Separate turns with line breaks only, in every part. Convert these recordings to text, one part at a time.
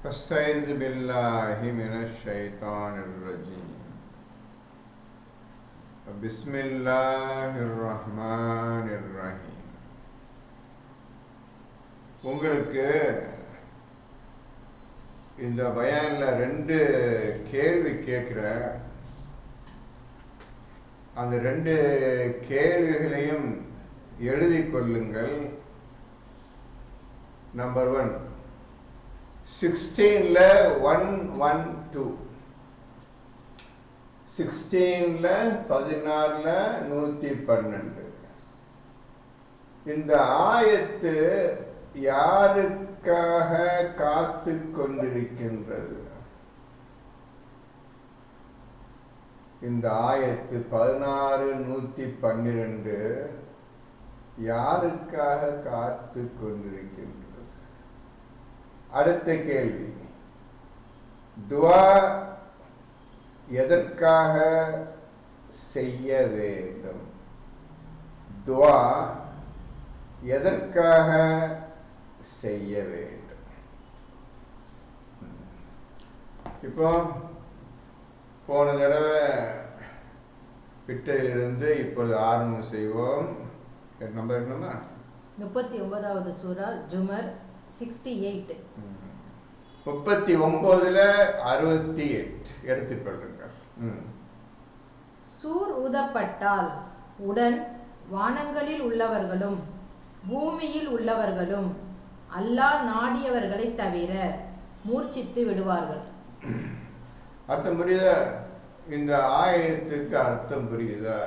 أستعيذ بالله من الشيطان الرجيم. بسم الله الرحمن الرحيم. உங்களுக்கு இந்த பயான்ல 2 கேள்வி கேட்கிறேன். அந்த 2 கேள்விகளையும் எழுதி கொள்ளுங்கள். நம்பர் 1, 16ல 112, 16ல 16ல 112. இந்த ஆயத்து யாருக்காக காத்து கொண்டிருக்கின்றது? இந்த ஆயத்து 16:112 யாருக்காக காத்து கொண்டிருக்கின்றது? அடுத்த கேள்வி, துஆ எதற்காக செய்ய வேண்டும்? துஆ எதற்காக செய்ய வேண்டும்? இப்போ போன தடவை விட்டதிலிருந்து இப்பொழுது ஆரம்பம் செய்வோம். நம்பர் என்னமா?
39வது சூரா ஜுமர் 68.
39ல 68 எடுத்துக்கொள்ளுங்கள்.
சூர் ஊதப்பட்டால் உடன் வானங்களில் உள்ளவர்களும் பூமியில் உள்ளவர்களும் அல்லாஹ் நாடியவர்களை தவிர மூர்ச்சித்து விடுவார்கள்.
அர்த்தம் புரியுதா? இந்த ஆயத்துக்கு அர்த்தம் புரியுதா?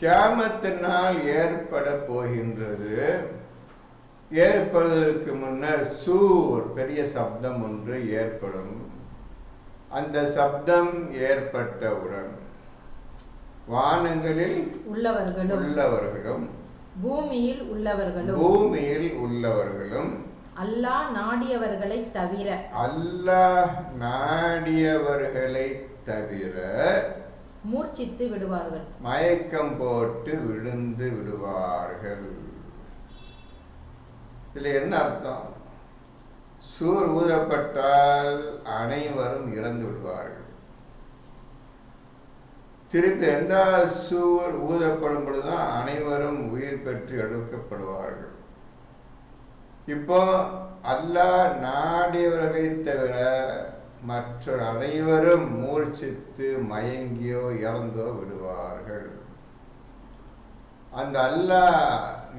கியாமத்தினால் ஏற்பட போகின்றது. ஏற்படுவதற்கு முன்னர் சூர் பெரிய சப்தம் ஒன்று ஏற்படும். அந்த சப்தம் ஏற்பட்டவுடன் வானங்களில் உள்ளவர்களும்
பூமியில்
உள்ளவர்களும்
அல்லாஹ் நாடியவர்களை
தவிர
மூர்ச்சித்து விடுவார்கள்,
மயக்கம் போட்டு விழுந்து விடுவார்கள். இதுல என்ன அர்த்தம்? சூர் ஊதப்பட்டால் அனைவரும் இறந்து விடுவார்கள். திருப்பி 2வது சூர் ஊதப்படும் பொழுதுதான் அனைவரும் உயிர் பெற்று எடுக்கப்படுவார்கள். இப்போ அல்லாஹ் நாடியவர்களை தவிர மற்ற அனைவரும் மூர்ச்சித்து மயங்கியோ இறந்தோ விடுவார்கள். அந்த அல்லாஹ்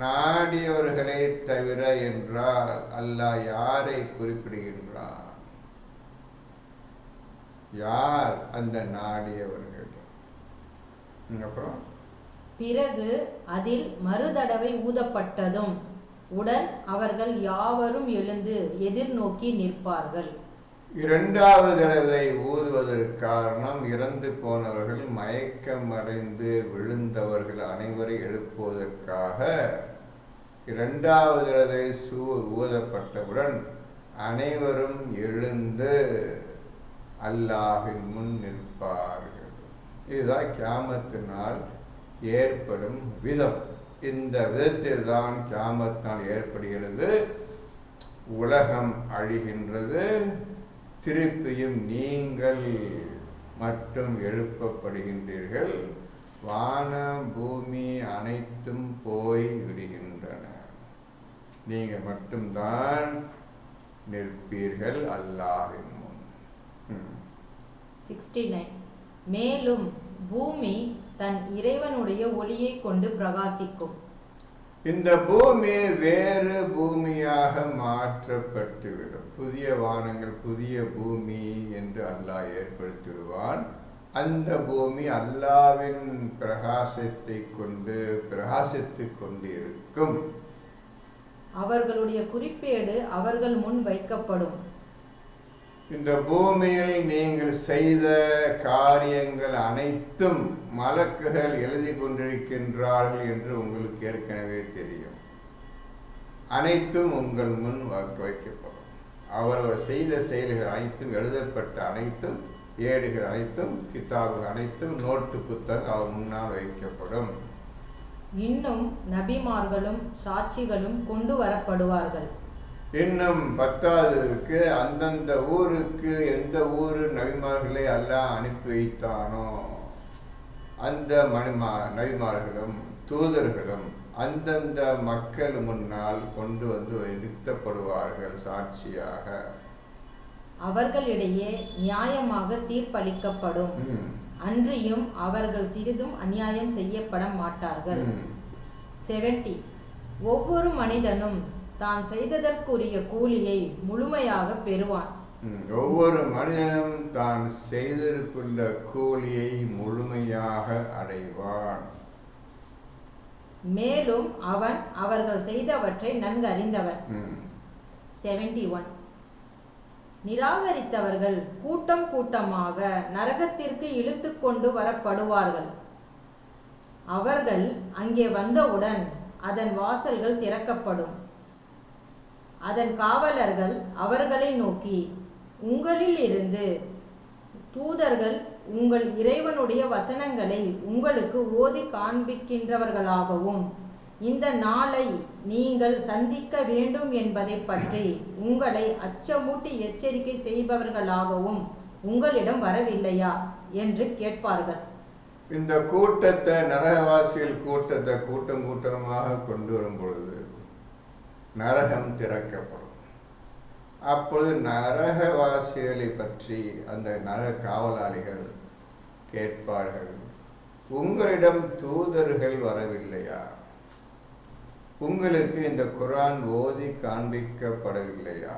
நாடியவர்களை தவிர என்றால் அல்லாஹ் யாரை குறிப்பிடுகின்றார்? யார் அந்த நாடியவர்கள்? அப்புறம்
பிறகு அதில் மறுதடவை ஊதப்பட்டதும் உடன் அவர்கள் யாவரும் எழுந்து எதிர்நோக்கி நிற்பார்கள்.
2வது தடவை ஊதுவதற்கு காரணம், இறந்து போனவர்கள் மயக்கம் அடைந்து விழுந்தவர்கள் அனைவரை எழுப்புவதற்காக 2வது தடவை சூர் ஊதப்பட்டவுடன் அனைவரும் எழுந்து அல்லாஹ்வின் முன் நிற்பார்கள். இதுதான் கியாமத்தினால் ஏற்படும் விதம். இந்த விதத்தில் தான் கியாமத்தினால் ஏற்படுகிறது. உலகம் அழிகின்றது, திருப்பியும் நீங்கள் மட்டும் எழுப்பப்படுகின்றீர்கள். வான பூமி அனைத்தும் போய் விடுகின்றன, நீங்கள் மட்டும்தான் நிற்பீர்கள் அல்லாஹ்வின் முன்.
69. மேலும் பூமி தன் இறைவனுடைய ஒளியை கொண்டு பிரகாசிக்கும்.
இந்த பூமி வேறு பூமியாக மாற்றப்பட்டுவிடும். புதிய வானங்கள், புதிய பூமி என்று அல்லாஹ் ஏற்படுத்திடுவான். அந்த பூமி அல்லாஹ்வின் பிரகாசத்தை கொண்டு பிரகாசித்துக் கொண்டு இருக்கும்.
அவர்களுடைய குறிப்பேடு அவர்கள் முன் வைக்கப்படும்.
இந்த பூமியில் நீங்கள் செய்த காரியங்கள் அனைத்தும் மலக்குகள் எழுதி கொண்டிருக்கின்றார்கள் என்று உங்களுக்கு ஏற்கனவே தெரியும். அனைத்தும் உங்கள் முன் வைக்கப்படும். அவரவர் செய்த செயல்கள் அனைத்தும், எழுதப்பட்ட அனைத்தும், ஏடுகள் அனைத்தும், கிதாபுகள் அனைத்தும், நோட்டு புத்தகம் அவர் முன்னால் வைக்கப்படும்.
இன்னும் நபிமார்களும் சாட்சிகளும் கொண்டு வரப்படுவார்கள்.
இன்னும் 10வதுக்கு அந்தந்த ஊருக்கு எந்த ஊர் நபிமார்களை அல்லாஹ் அனுப்பி வைத்தானோ அந்த நபிமார்களும் தூதர்களும் அந்தந்த மக்கள் முன்னால் கொண்டு வந்து நிறுத்தப்படுவார்கள் சாட்சியாக.
அவர்களிடையே நியாயமாக தீர்ப்பளிக்கப்படும். அன்றியும் அவர்கள் சிறிதும் அநியாயம் செய்யப்பட மாட்டார்கள். 70 ஒவ்வொரு மனிதனும் தான் செய்ததற்குரிய கூலியை முழுமையாக பெறுவான்.
ஒவ்வொரு மனிதனும் தான் செய்ததற்குள்ள கூலியை முழுமையாக அடைவான்.
மேலும் அவன் அவர்கள் செய்தவற்றை நன்கு அறிந்தவன். 71 நிராகரித்தவர்கள் கூட்டம் கூட்டமாக நரகத்திற்கு இழுத்து கொண்டு வரப்படுவார்கள். அவர்கள் அங்கே வந்தவுடன் அதன் வாசல்கள் திறக்கப்படும். அதன் காவலர்கள் அவர்களை நோக்கி, உங்களில் இருந்து தூதர்கள் உங்கள் இறைவனுடைய வசனங்களை உங்களுக்கு ஓதி காண்பிக்கின்றவர்களாகவும் இந்த நாளை நீங்கள் சந்திக்க வேண்டும் என்பதை பற்றி உங்களை அச்சமூட்டி எச்சரிக்கை செய்பவர்களாகவும் உங்களிடம் வரவில்லையா என்று கேட்பார்கள்.
இந்த கூட்டத்தை நரகவாசிகள் கூட்டத்தை கூட்டம் கூட்டமாக கொண்டு வரும் பொழுது நரகம் திறக்கப்படும். அப்பொழுது நரகவாசிகளை பற்றி அந்த நரக காவலாளிகள் கேட்பார்கள், உங்களிடம் தூதர்கள் வரவில்லையா? உங்களுக்கு இந்த குர்ஆன் ஓதி காண்பிக்கப்படவில்லையா?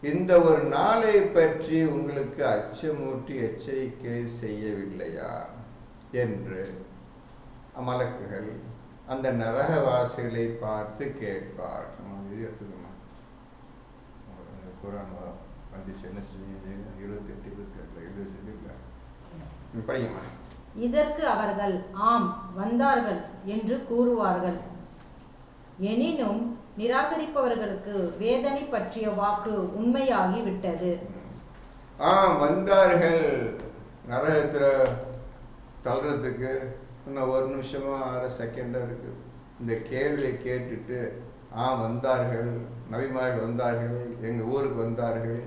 இந்த ஒரு நாளை பற்றி உங்களுக்கு அச்சமூட்டி எச்சரிக்கை செய்யவில்லையா என்று மலக்குகள் அந்த நரகவாசிகளை பார்த்து கேட்பார். குர்ஆன் வந்துச்சு, என்ன செஞ்சு 28 படியுமா?
இதற்கு அவர்கள் ஆம் வந்தார்கள் என்று கூறுவார்கள். எனினும் நிராகரிப்பவர்களுக்கு வேதனை பற்றிய வாக்கு உண்மையாகி விட்டது.
வந்தார்கள், நரகத்தில் தள்ளுறதுக்கு இன்னும் 1 நிமிஷமா 6 செகண்டா இருக்குது. இந்த கேள்வியை கேட்டுட்டு வந்தார்கள், நபிமார்கள் வந்தார்கள், எங்க ஊருக்கு வந்தார்கள்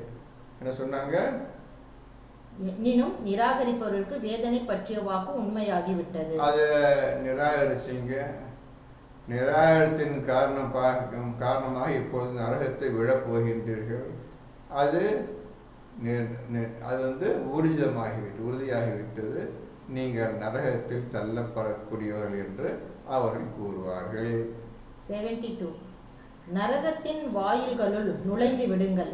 என்ன சொன்னாங்க?
எனினும் நிராகரிப்பவர்களுக்கு வேதனை பற்றிய வாக்கு உண்மையாகி விட்டது.
அதை நிராகரிச்சிங்க. நிராகரித்தின் காரணமாக இப்பொழுது நரகத்தை விழப் போகின்றீர்கள். அது உறுதியாகிவிட்டது. நீங்கள் நரகத்தில் தள்ளப்படக்கூடியவர்கள் என்று அவர்கள் கூறுவார்கள்.
72 நரகத்தின் வாயில்களுள் நுழைந்து விடுங்கள்,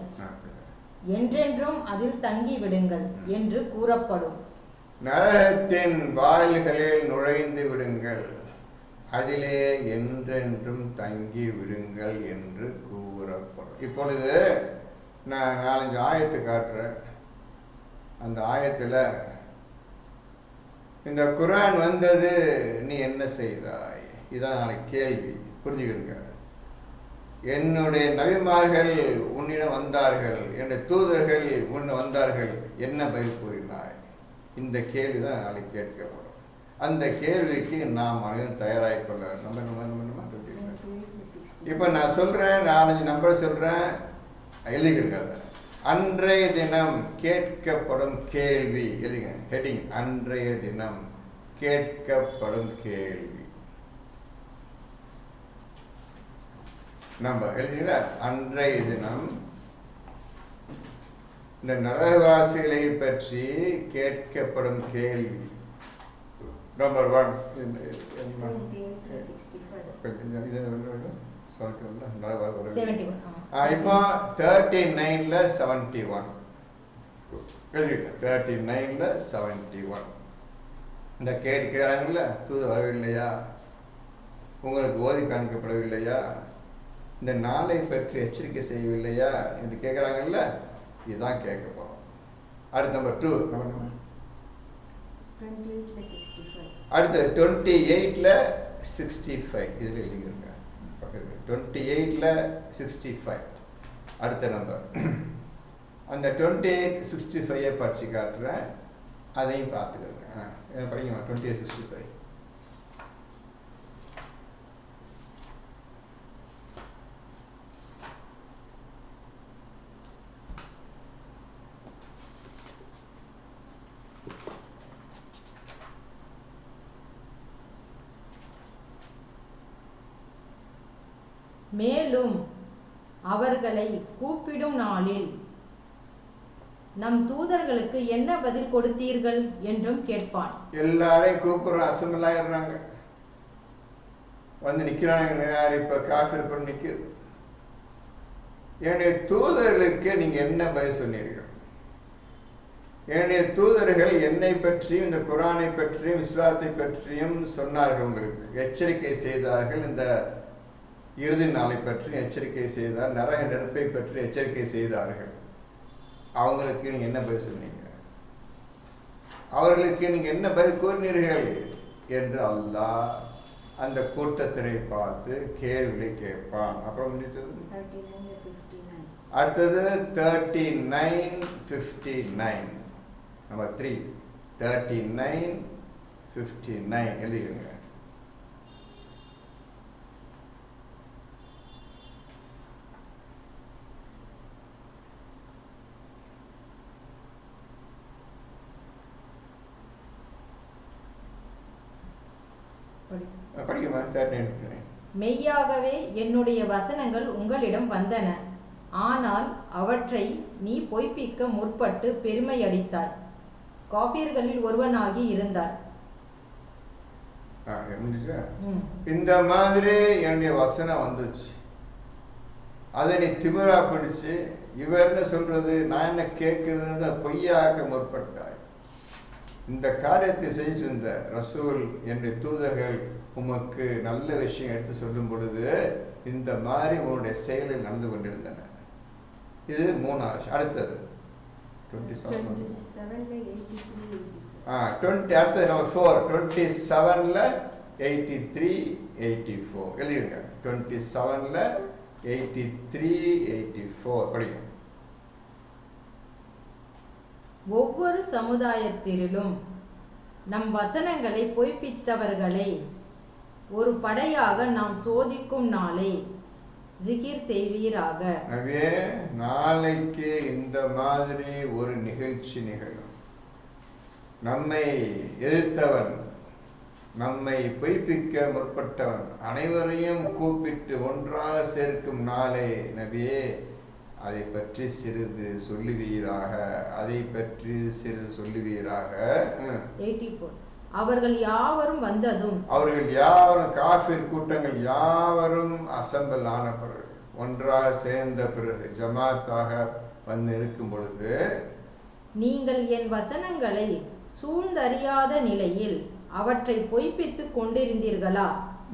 என்றென்றும் அதில் தங்கி விடுங்கள் என்று கூறப்படும்.
நரகத்தின் வாயில்களில் நுழைந்து விடுங்கள், அதிலே என்றென்றும் தங்கி விடுங்கள் என்று கூறப்படும். இப்பொழுது நான் 4-5 ஆயத்து காட்டுறேன். அந்த ஆயத்தில் இந்த குர்ஆன் வந்தது, நீ என்ன செய்தாய்? இதான் நாளைக்கு கேள்வி. புரிஞ்சுக்கிறீங்க? என்னுடைய நபிமார்கள் உன்னிடம் வந்தார்கள், என்னுடைய தூதர்கள் உன்னிடம் வந்தார்கள், என்ன பதில் கூறினாய்? இந்த கேள்வி தான் நாளைக்கு கேட்கப்படும். அந்த கேள்விக்கு நாம் அனைவரும் தயாராகி கொள்ள இப்போ நான் சொல்கிறேன், 4-5 நம்பர் சொல்கிறேன், எழுதிக்கிறேங்க. அன்றைய தினம் கேட்கப்படும் கேள்வி எழுதிங்க. ஹெட்டிங் அன்றைய தினம் கேட்கப்படும் கேள்வி. நம்ம எழுதிங்களா? அன்றைய தினம் இந்த நரகவாசிகளை பற்றி கேட்கப்படும் கேள்வி. நம்பர் 1 இப்போ 39ல 71 39ல 71 இந்த கேட்கிறாங்கல்ல, தூது வரவில்லையா, உங்களுக்கு ஓதி காண்பிக்கப்படவில்லையா, இந்த நாளை பற்றி எச்சரிக்கை செய்யவில்லையா என்று கேட்குறாங்கல்ல, இதுதான் கேட்க போகிறோம். அடுத்து நம்பர் 2 அடுத்து 28ல 65 இதில் எழுதிருங்க பக்கத்தில். 28ல 65 அடுத்த நம்பர். அந்த 28-65 படித்து காட்டுறேன், அதையும் பார்த்துக்கிறேங்க. படிக்கமா 28-65.
மேலும் அவர்களை கூப்பிடும் நாளில் நம் தூதர்களுக்கு என்ன பதில் கொடுத்தீர்கள் என்றும் கேட்பான்.
எல்லாரையும் கூப்பிடுற அசம்பிள் ஆயிடுறாங்க, வந்து நிக்கிறாங்க. யார் இப்ப காஃபிர் கூட நிக்குது. என்னுடைய தூதர்களுக்கு நீங்க என்ன பதில் சொன்னீர்கள்? என்னுடைய தூதர்கள் என்னை பற்றியும் இந்த குரானை பற்றியும் இஸ்லாத்தை பற்றியும் சொன்னார்கள், உங்களுக்கு எச்சரிக்கை செய்தார்கள். இந்த இறுதி நாளை பற்றி எச்சரிக்கை செய்தார், நரக நெருப்பை பற்றி எச்சரிக்கை செய்தார்கள். அவங்களுக்கு நீங்க என்ன பதில் சொன்னீங்க? அவர்களுக்கு நீங்க என்ன பதில் கூறினீர்கள் என்று அல்லாஹ் அந்த கூட்டத்தினை பார்த்து கேள்விகளை கேட்பான். அப்புறம் அடுத்தது 39:59 நம்பர் 3 39:59 எழுதிக்கோங்க. படிக்குமா? 39:59.
மெய்யாகவே என்னுடைய வசனங்கள் உங்களிடம் வந்தன, ஆனால் அவற்றை நீ பொய்ப்பிக்க முற்பட்டு பெருமையடித்தாய், காபிர்களில் ஒருவனாகி இருந்தார்.
இந்த மாதிரி என்னுடைய வசனம் வந்துச்சு, அதை நீ திமிரா பிடிச்சு இவர் என்ன சொல்றது நான் என்ன கேட்கறது பொய்யாக்க முற்பட்டாய். இந்த காரியத்தை செஞ்சுட்டு இருந்த ரசூல் என்னுடைய தூதர்கள் உமக்கு நல்ல விஷயம் எடுத்து சொல்லும் பொழுது இந்த மாதிரி உன்னுடைய செயலில் நடந்து கொண்டிருந்தன. இது 3வது. அடுத்தது 27 அடுத்தது நம்பர் 4 27:83-84 எழுதிருங்க. 27:83-84 படிங்க.
ஒவ்வொரு சமுதாயத்திலும் நம் வசனங்களை பொய்ப்பித்தவர்களை ஒரு படையாக நாம் சோதிக்கும் நாளை ஜிகிர் செய்வீராக.
நாளைக்கு இந்த மாதிரி ஒரு நிகழ்ச்சி நிகழும். நம்மை எதிர்த்தவன், நம்மை பொய்ப்பிக்க முற்பட்டவன் அனைவரையும் கூப்பிட்டு ஒன்றாக சேர்க்கும் நாளே நபியே, அதை பற்றி சிறிது சொல்லுவீராக, அதை பற்றி சிறிது சொல்லுவீராக.
84 அவர்கள் யாவரும் வந்ததும்,
அவர்கள் யாவரும் காஃபிர் கூட்டங்கள் யாவரும் அசம்பிள் ஆன பிறகு, ஒன்றாக சேர்ந்த பிறகு, ஜமாத்தாக வந்து இருக்கும் பொழுது,
நீங்கள் என் வசனங்களை சூழ்ந்தறியாத நிலையில் அவற்றை பொய்ப்பித்துக் கொண்டிருந்தீர்களா?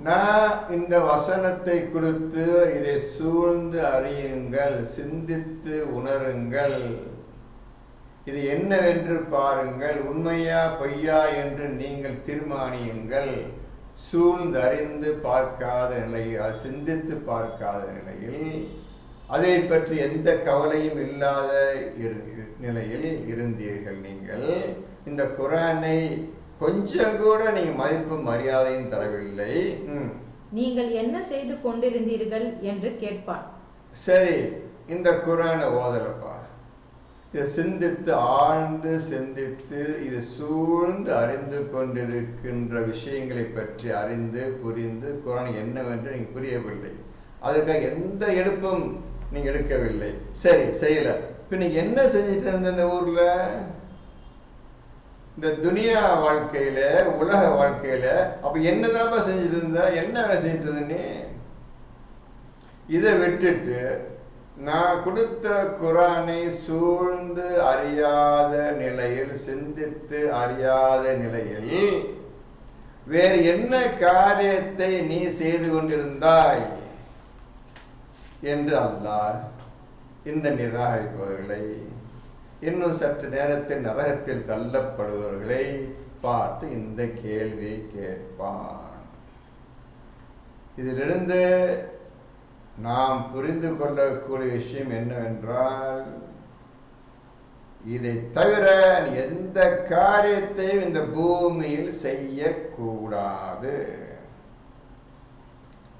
நான் இந்த வசனத்தை குறித்து இதை சூழ்ந்து அறியுங்கள், சிந்தித்து உணருங்கள், இது என்னவென்று பாருங்கள், உண்மையா பொய்யா என்று நீங்கள் தீர்மானியுங்கள். சூழ்ந்து அறிந்து பார்க்காத நிலையில், சிந்தித்து பார்க்காத நிலையில், அதை பற்றி எந்த கவலையும் இல்லாத நிலையில் இருந்தீர்கள். நீங்கள் இந்த குர்ஆனை கொஞ்சம் கூட நீங்க மதிப்பு மரியாதையும் தரவில்லை.
நீங்கள் என்ன செய்து கொண்டிருந்தீர்கள் என்று கேட்பான்.
சரி, இந்த குர்ஆனை ஓதலப்பா, இதை சிந்தித்து ஆழ்ந்து சிந்தித்து இது சூழ்ந்து அறிந்து கொண்டிருக்கின்ற விஷயங்களை பற்றி அறிந்து புரிந்து குர்ஆன் என்னவென்று நீங்க புரியவில்லை, அதுக்காக எந்த எடுப்பும் நீங்க எடுக்கவில்லை. சரி, செய்யல. இப்ப நீங்க என்ன செஞ்சுட்டு இருந்த இந்த ஊர்ல, இந்த துனியா வாழ்க்கையில, உலக வாழ்க்கையில அப்ப என்னதாப்பா செஞ்சுட்டு இருந்த, என்ன வேலை செஞ்சுட்டு இருந்த நீ? இதை விட்டுட்டு நான் கொடுத்த குர்ஆனை சூழ்ந்து அறியாத நிலையில், சிந்தித்து அறியாத நிலையில் வேறு என்ன காரியத்தை நீ செய்து கொண்டிருந்தாய் என்று அல்லாஹ் இந்த நிராகரிப்பவர்களை, இன்னும் சற்று நேரத்தில் நரகத்தில் தள்ளப்படுபவர்களை பார்த்து இந்த கேள்வியை கேட்பான். இதிலிருந்து நாம் புரிந்து கொள்ளக்கூடிய விஷயம் என்னவென்றால், இதை தவிர எந்த காரியத்தையும் இந்த பூமியில் செய்யக்கூடாது.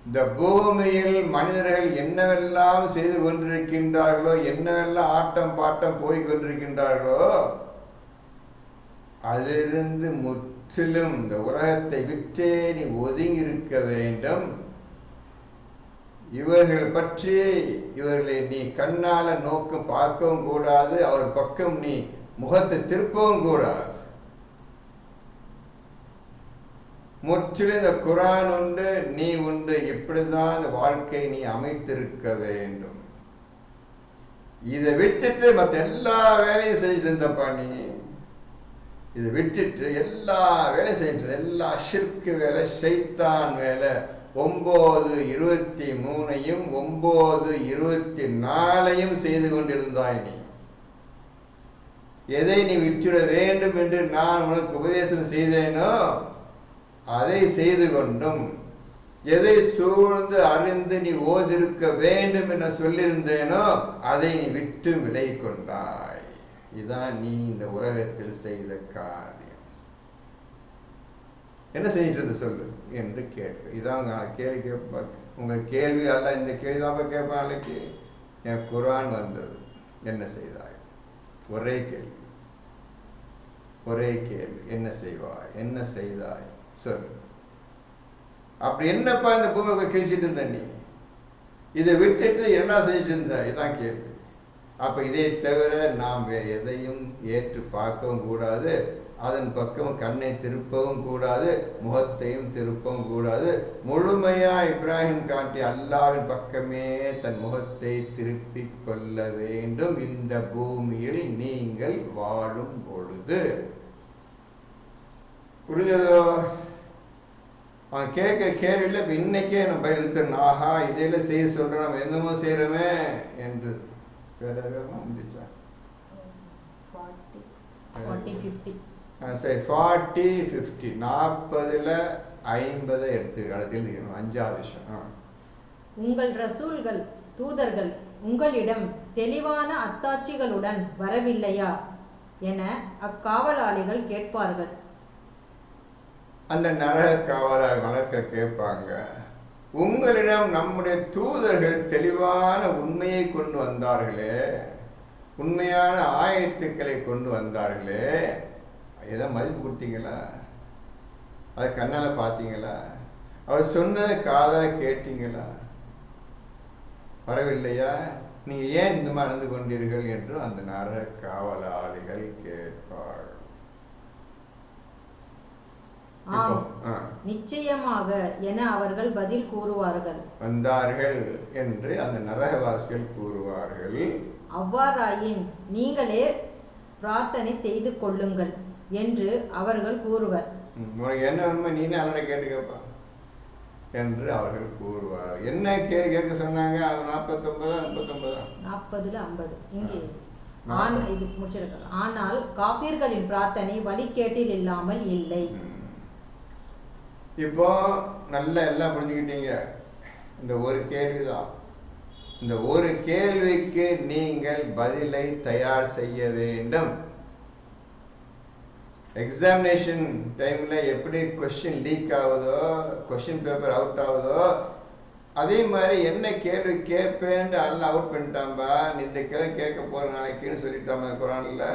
இந்த பூமியில் மனிதர்கள் என்னவெல்லாம் செய்து கொண்டிருக்கின்றார்களோ, என்னவெல்லாம் ஆட்டம் பாட்டம் போய் கொண்டிருக்கின்றார்களோ, அதிலிருந்து முற்றிலும் இந்த உலகத்தை விட்டே நீ ஒதுங்கி இருக்க வேண்டும் இவர்கள் பற்றி இவர்களை நீ கண்ணால நோக்கம் பார்க்கவும் கூடாது, அவர் பக்கம் நீ முகத்தை திருப்பவும் கூடாது. முற்றிலும் இந்த குர்ஆன் உண்டு, நீ உண்டு, இப்படிதான் இந்த வாழ்க்கை நீ அமைத்திருக்க வேண்டும். இதை விட்டுட்டு மற்ற எல்லா வேலையும் செஞ்சுட்டு இருந்தப்பா நீ. இதை விட்டுட்டு எல்லா வேலையும் செஞ்சுட்டு, எல்லா ஷிர்க்கு வேலை, ஷைத்தான் வேலை, 9:23 9:24 செய்து கொண்டிருந்தாய் நீ. எதை நீ விட்டுவிட வேண்டும் என்று நான் உனக்கு உபதேசம் செய்தேனோ அதை செய்து கொண்டும், எதை சூழ்ந்து அறிந்து நீ ஓதிருக்க வேண்டும் என சொல்லியிருந்தேனோ அதை நீ விட்டு விலை கொண்டாய். இதான் நீ இந்த உலகத்தில் செய்த காரியம். என்ன செஞ்சிட்டு சொல்லு என்று கேட்க. இதான் கேள்வி கேட்பாங்க. உங்கள் கேள்வி அல்ல, இந்த கேள்வி தான் கேட்பான். அன்னைக்கு என் குர்ஆன் வந்தது, என்ன செய்தாய்? ஒரே கேள்வி, ஒரே கேள்வி, என்ன செய்வாய், என்ன செய்தாய் சொல்லு. அப்படி என்னப்பா இந்த பூமியை கிழிச்சிட்டு இருந்த நீ? இதை விட்டுட்டு என்ன செஞ்சுட்டு இருந்த? இதான் கேள்வி. அப்ப இதை தவிர நாம் வேறு எதையும் ஏற்று பார்க்கவும் கூடாது, அதன் பக்கம் கண்ணை திருப்பவும் கூடாது, முகத்தையும் திருப்பவும் கூடாது. முழுமையா இப்ராஹிம் காட்டிய அல்லாஹ்வின் பக்கமே தன் முகத்தை திருப்பிக் கொள்ள வேண்டும் இந்த பூமியில் நீங்கள் வாழும் பொழுது. புரிஞ்சதோ? அவன் கேட்குற கேள்வியில் இப்போ இன்னைக்கே நம்ம பயிர் எடுத்துடணும். ஆஹா, இதையெல்லாம் செய்ய சொல்கிறோம், நம்ம என்னமோ செய்கிறோமே என்று. முடிச்சா சரி, 40 50 40ல் 50 எடுத்து கடத்தில் 5வது விஷயம்.
உங்கள் ரசூல்கள் தூதர்கள் உங்களிடம் தெளிவான அத்தாட்சிகளுடன் வரவில்லையா என அக்காவலாளிகள் கேட்பார்கள்.
அந்த நரக காவலர் வழக்கை கேட்பாங்க, உங்களிடம் நம்முடைய தூதர்கள் தெளிவான உண்மையை கொண்டு வந்தார்களே, உண்மையான ஆயத்துக்களை கொண்டு வந்தார்களே, ஏதோ மதிப்பு கொடுத்தீங்களா? அதை கண்ணால் பார்த்தீங்களா? அவர் சொன்னதை காதால கேட்டீங்களா? வரவில்லையா? நீங்கள் ஏன் இந்த மாதிரி நடந்து கொண்டீர்கள் என்று அந்த நரக காவலாளிகள் கேட்பார்கள்.
நிச்சயமாக என அவர்கள் பதில் கூறுவார்கள்.
வந்தார்கள் என்று அந்த நரகவாசிகள் கூறுவார்கள்.
அவ்வாறாயின் நீங்களே பிரார்த்தனை செய்து கொள்ளுங்கள் என்று அவர்கள் கூறுவர்.
உனக்கு என்ன உண்மை, நீனே அவரை கேட்டுக்கப்பா என்று அவர்கள் கூறுவார். என்ன கேள்வி கேட்க சொன்னாங்க? 49
40ல் 50 இங்கே இது முடிச்சிருக்காங்க. ஆனால் காபீர்களின் பிரார்த்தனை வழிகேட்டில் இல்லாமல் இல்லை.
இப்போ நல்லா எல்லாம் புரிஞ்சுக்கிட்டீங்க. இந்த ஒரு கேள்விதான். இந்த ஒரு கேள்விக்கு நீங்கள் பதிலை தயார் செய்ய வேண்டும். எக்ஸாமினேஷன் டைம்ல எப்படி கொஸ்டின் லீக் ஆகுதோ, கொஸ்டின் பேப்பர் அவுட் ஆகுதோ, அதே மாதிரி என்ன கேள்வி கேட்பேன்னு எல்லாம் அவுட் பண்ணிட்டாம்பா. இந்த கேள்வி கேட்க போற நாளைக்குன்னு சொல்லிட்டாங்க குர்ஆன்ல.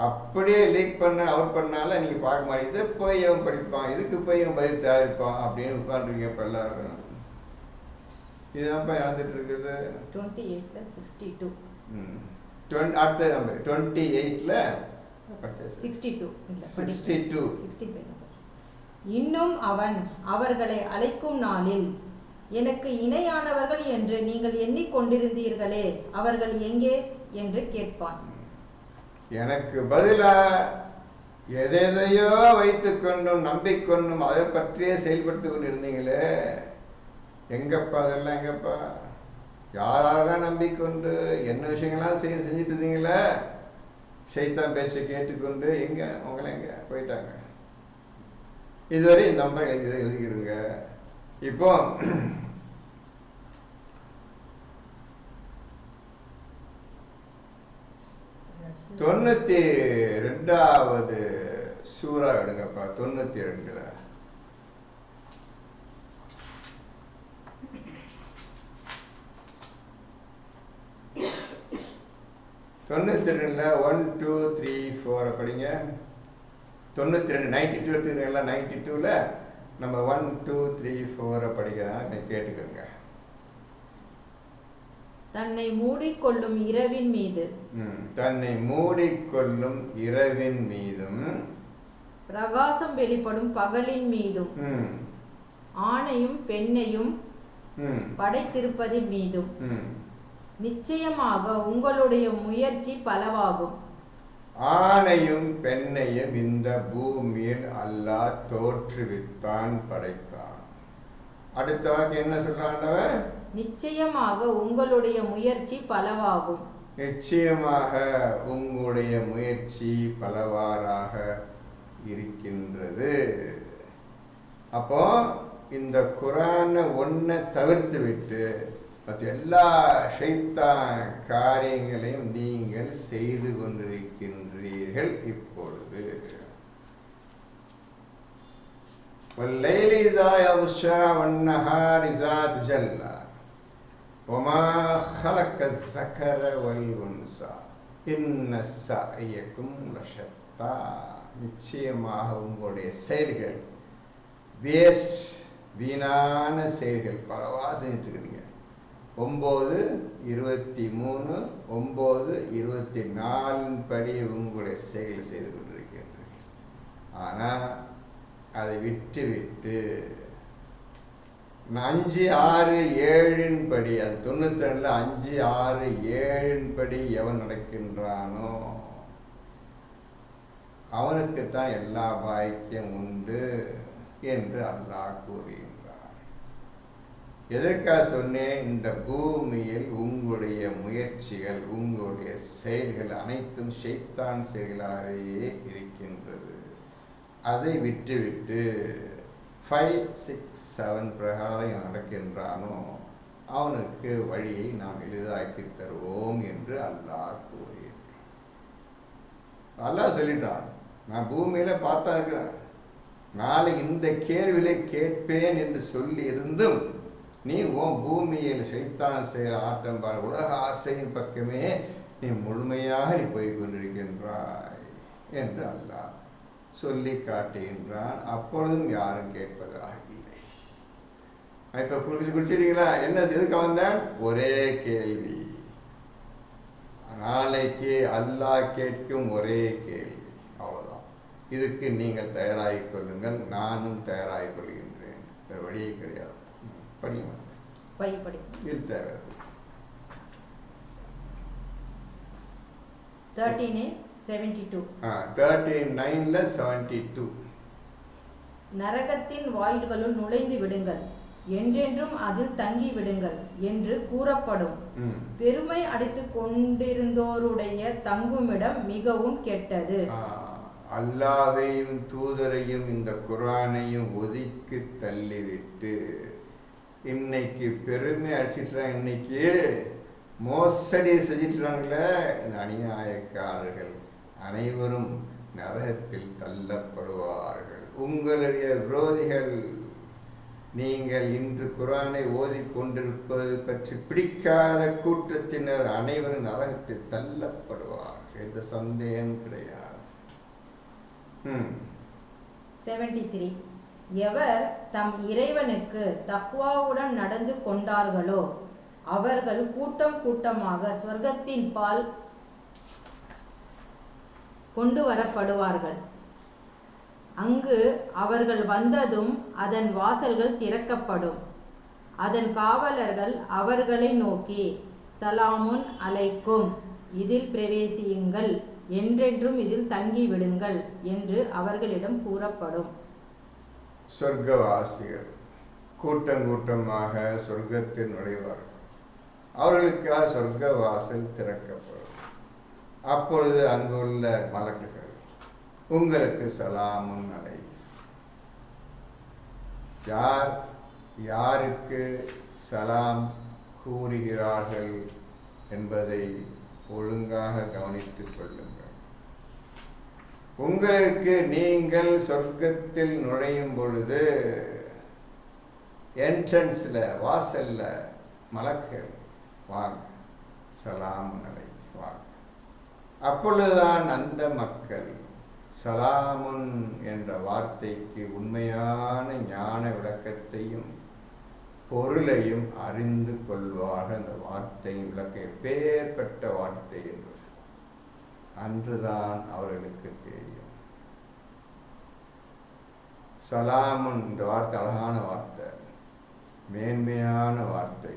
அப்படியே லீக் பண்ண அவுட் பண்ணால நீங்க பார்க்க மாட்டீங்க. இதை போய் அவன் படிப்பான், இதுக்கு போய் அவன் பதில் தயாரிப்பான் அப்படின்னு உட்காந்துருக்கீங்க. இப்போ எல்லாரும் இதுதான் நடந்துட்டு இருக்குது.
28ல் 62
அடுத்த நம்பர் 28ல்
62. இன்னும் அவன் அவர்களை அழைக்கும் நாளில் எனக்கு இணையானவர்கள் என்று நீங்கள் எண்ணிக்கொண்டிருந்தீர்களே, அவர்கள் எங்கே என்று கேட்பான்.
எனக்கு பதிலா எதையோ வைத்துக்கொண்டும் நம்பிக்கொண்டும் அதை பற்றியே செயல்படுத்தி கொண்டு இருந்தீங்களே, எங்கப்பா அதெல்லாம்? எங்கப்பா? யாரெல்லாம் நம்பிக்கொண்டு என்ன விஷயங்கள்லாம் செஞ்சுட்டு இருந்தீங்களே, ஷைத்தான் பேச்சை கேட்டுக்கொண்டு எங்க அவங்கள எங்க போயிட்டாங்க? இதுவரை இந்த நம்பர் எழுதிருங்க. இப்போ 92வது சூரா எடுங்கப்பா. 92ல் 1 2 3 4 படிங்க. 92 92 எடுத்துக்கிறீங்களா? 92ல் நம்ம 1 2 3 4 படிக்கிறதா கேட்டுக்கோங்க.
தன்னை மூடிக்கொள்ளும் இரவின் மீது,
தன்னை மூடிக்கொள்ளும் இரவின் மீதும்,
பிரகாசம் வெளிப்படும் பகலின் மீதும், ஆணையும் பெண்ணையும் படைத்திருப்பதின் மீதும் நிச்சயமாக உங்களுடைய முயற்சி பலவாகும்.
ஆணையும் பெண்ணையும் இந்த பூமியில் அல்லாஹ் தோற்றுவித்தான், படைத்தான். அடுத்த வாக்கு என்ன சொல்றான்?
நிச்சயமாக உங்களுடைய முயற்சி பலவாகும்.
நிச்சயமாக உங்களுடைய முயற்சி பலவாறாக இருக்கின்றது. அப்போ இந்த குர்ஆனை ஒன்றை தவிர்த்து விட்டு மற்ற எல்லா ஷைத்தான் காரியங்களையும் நீங்கள் செய்து கொண்டிருக்கின்றீர்கள். இப்பொழுது வல்லைலி இஸா யக்ஷா வன்னஹாரி இஸா தஜல்லா வமா خلق الذكر والأنثى إن سعيكم لشتى. நிச்சயமாக உங்களுடைய செயல்கள் வேஸ்ட், வீணான செயல்கள் பலவா செஞ்சுருக்கிறீங்க. 9:23 9:24 படி உங்களுடைய செயல் செய்து கொண்டிருக்கின்றீர்கள். ஆனால் அதை விட்டு 5:6:7 படி, அது 92 5:6:7 படி எவன் நடக்கின்றானோ அவனுக்குத்தான் எல்லா பாக்கியம் உண்டு என்று அல்லாஹ் கூறுகின்றான். எதற்காக சொன்னேன்? இந்த பூமியில் உங்களுடைய முயற்சிகள், உங்களுடைய செயல்கள் அனைத்தும் ஷைத்தான் செயல்களாகவே இருக்கின்றது. அதை விட்டுவிட்டு 5 6 7 பிரகாரம் நடக்கின்றானோ அவனுக்கு வழியை நாம் எளிதாக்கி தருவோம் என்று அல்லாஹ் கூறுகின்றான். அல்லாஹ் சொல்லிட்டான், நான் பூமியில பார்த்தா இருக்கிறேன், நாளை இந்த கேள்வியை கேட்பேன் என்று சொல்லி இருந்தும் நீ உன் பூமியில் ஷைத்தான் செயல் ஆட்டம் பாரு உலக ஆசையின் பக்கமே நீ முழுமையாக நீ போய் கொண்டிருக்கின்றாய் என்று அல்லாஹ் சொல்லி காட்டுகின்றான். அப்பொழுதும் யாரும் கேட்பதாக இல்லை. இப்ப குறிச்சிருக்கீங்களா? என்ன எதுக்கு வந்தேன்? ஒரே கேள்வி, நாளைக்கு அல்லாஹ் கேட்கும் ஒரே கேள்வி, அவ்வளவுதான். இதுக்கு நீங்கள் தயாராகிக் கொள்ளுங்கள், நானும் தயாராகிக் கொள்கின்றேன். வேறு வழியே கிடையாது. படிங்க, இது தேவை. 13:72
நரகத்தின் வாயில்களுள் நுழைந்து விடுங்கள், என்றென்றும் அதில் தங்கி விடுங்கள் என்று கூறப்படும். பெருமை அடித்துக் கொண்டிருந்தோருடைய தங்குமிடம் மிகவும் கெட்டது.
அல்லாஹ்வையும் தூதரையும் இந்த குர்ஆனையும் ஒதுக்கி தள்ளிவிட்டு இன்னைக்கு பெருமை அடிச்சிட்டாங்க, இன்னைக்கு மோசடி செஞ்சிட்டாங்களே இந்த அநியாயக்காரர்கள் அனைவரும் நரகத்தில் தள்ளப்படுவார்கள். உங்களுடைய விரோதிகள், நீங்கள் இன்று குர்ஆனை ஓதிக்கொண்டிருப்பது பற்றி பிடிக்காத கூட்டத்தினர் அனைவரும் நரகத்தில் தள்ளப்படுவார்கள். எந்த சந்தேகம் கிடையாது.
73 எவர் தம் இறைவனுக்கு தக்வாவுடன் நடந்து கொண்டார்களோ அவர்கள் கூட்டம் கூட்டமாக சொர்க்கத்தின் பால் கொண்டு வரப்படுவார்கள். அங்கு அவர்கள் வந்ததும் அதன் வாசல்கள் திறக்கப்படும். அதன் காவலர்கள் அவர்களை நோக்கி, சலாமுன் அலைக்கும், இதில் பிரவேசியுங்கள், என்றென்றும் இதில் தங்கிவிடுங்கள் என்று அவர்களிடம் கூறப்படும்.
சொர்க்கவாசிகள் கூட்டம் கூட்டமாக சொர்க்கத்தில் நுழைவார்கள். அவர்களுக்காக சொர்க்க வாசல் திறக்கப்படும். அப்பொழுது அங்குள்ள மலக்குகள் உங்களுக்கு சலாமுன் அலை. யார் யாருக்கு சலாம் கூறுகிறார்கள் என்பதை ஒழுங்காக கவனித்துக் கொள்ளுங்கள். உங்களுக்கு நீங்கள் சொர்க்கத்தில் நுழையும் பொழுது என்ட்ரன்ஸ்ல, வாசல்ல மலக்குகள் வாங்க, சலாம் அலை வாங்க. அப்பொழுதுதான் அந்த மக்கள் சலாமுன் என்ற வார்த்தைக்கு உண்மையான ஞான விளக்கத்தையும் பொருளையும் அறிந்து கொள்வார்கள். அந்த வார்த்தையின் விளக்கம் எப்பேற்பட்ட வார்த்தை என்பது அன்றுதான் அவர்களுக்கு தெரியும். சலாமுன் என்ற வார்த்தை அழகான வார்த்தை, மேன்மையான வார்த்தை,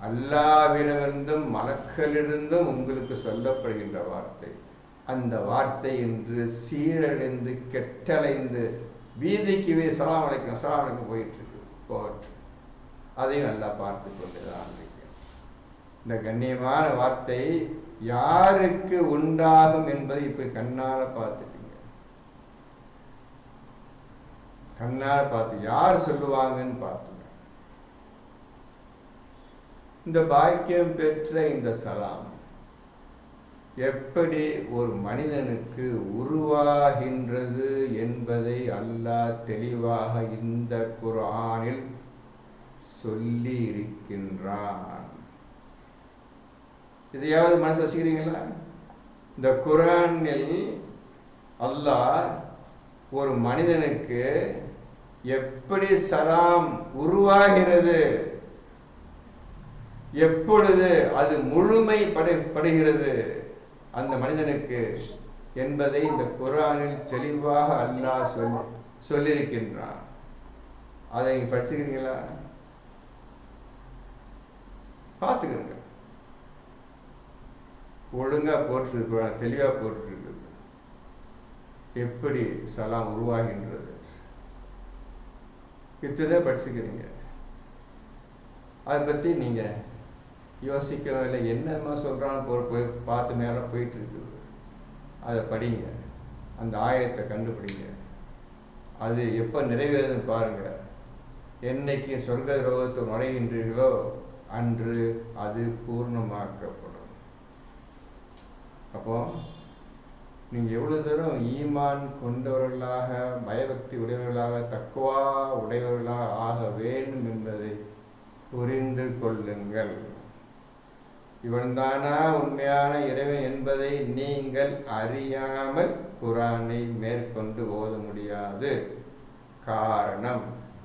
அல்லாஹ்விடமிருந்தும் மலக்களிலிருந்தும் உங்களுக்கு சொல்லப்படுகின்ற வார்த்தை. அந்த வார்த்தை இன்று சீரழிந்து கெட்டலைந்து வீதிக்கு சலாம் அலைக்கும் போயிட்டு இருக்கு. அதையும் நல்லா பார்த்து கொண்டுதான் இருக்கிறேன். இந்த கண்ணியமான வார்த்தை யாருக்கு உண்டாகும் என்பதை இப்ப கண்ணால பார்த்துட்டீங்க. கண்ணால பார்த்து யார் சொல்லுவாங்கன்னு பார்த்துங்க. இந்த பாக்கியம் பெற்ற இந்த சலாம் எப்படி ஒரு மனிதனுக்கு உருவாகின்றது என்பதை அல்லாஹ் தெளிவாக இந்த குர்ஆனில் சொல்லி இருக்கின்றான். இதையாவது மனசு வச்சுக்கிறீங்களா? இந்த குர்ஆனில் அல்லாஹ் ஒரு மனிதனுக்கு எப்படி சலாம் உருவாகிறது, எப்பொழுது அது முழுமைப்படுகிறது அந்த மனிதனுக்கு என்பதை இந்த குர்ஆனில் தெளிவாக அல்லாஹ் சொல்லியிருக்கின்றான். அதை படிச்சுக்கிறீங்களா? பார்த்துக்கிறங்க. ஒழுங்கா போட்டிருக்கு, தெளிவா போட்டிருக்கு எப்படி சலாம் உருவாகின்றது. இத்தனை படிச்சுக்கிறீங்க. அதை பற்றி நீங்கள் யோசிக்கவே இல்லை. என்னமா சொல்கிறான்னு போய் பார்த்து மேலே போயிட்டு இருக்குது. அதை படிங்க, அந்த ஆயத்தை கண்டுபிடிங்க. அது எப்போ நிறைவேறுதுன்னு பாருங்கள். என்னைக்கு சொர்க்க ரோகத்தை நுழைகின்றீர்களோ அன்று அது பூர்ணமாக்கப்படும். அப்போ நீங்கள் எவ்வளோ தூரம் ஈமான் கொண்டவர்களாக, பயபக்தி உடையவர்களாக, தக்குவா உடையவர்களாக ஆக வேண்டும் என்பதை புரிந்து கொள்ளுங்கள். இவன்தானா உண்மையான இறைவன் என்பதை நீங்கள் அறியாமல் குர்ஆனை மேற்கொண்டு ஓத முடியாது. காரணம்,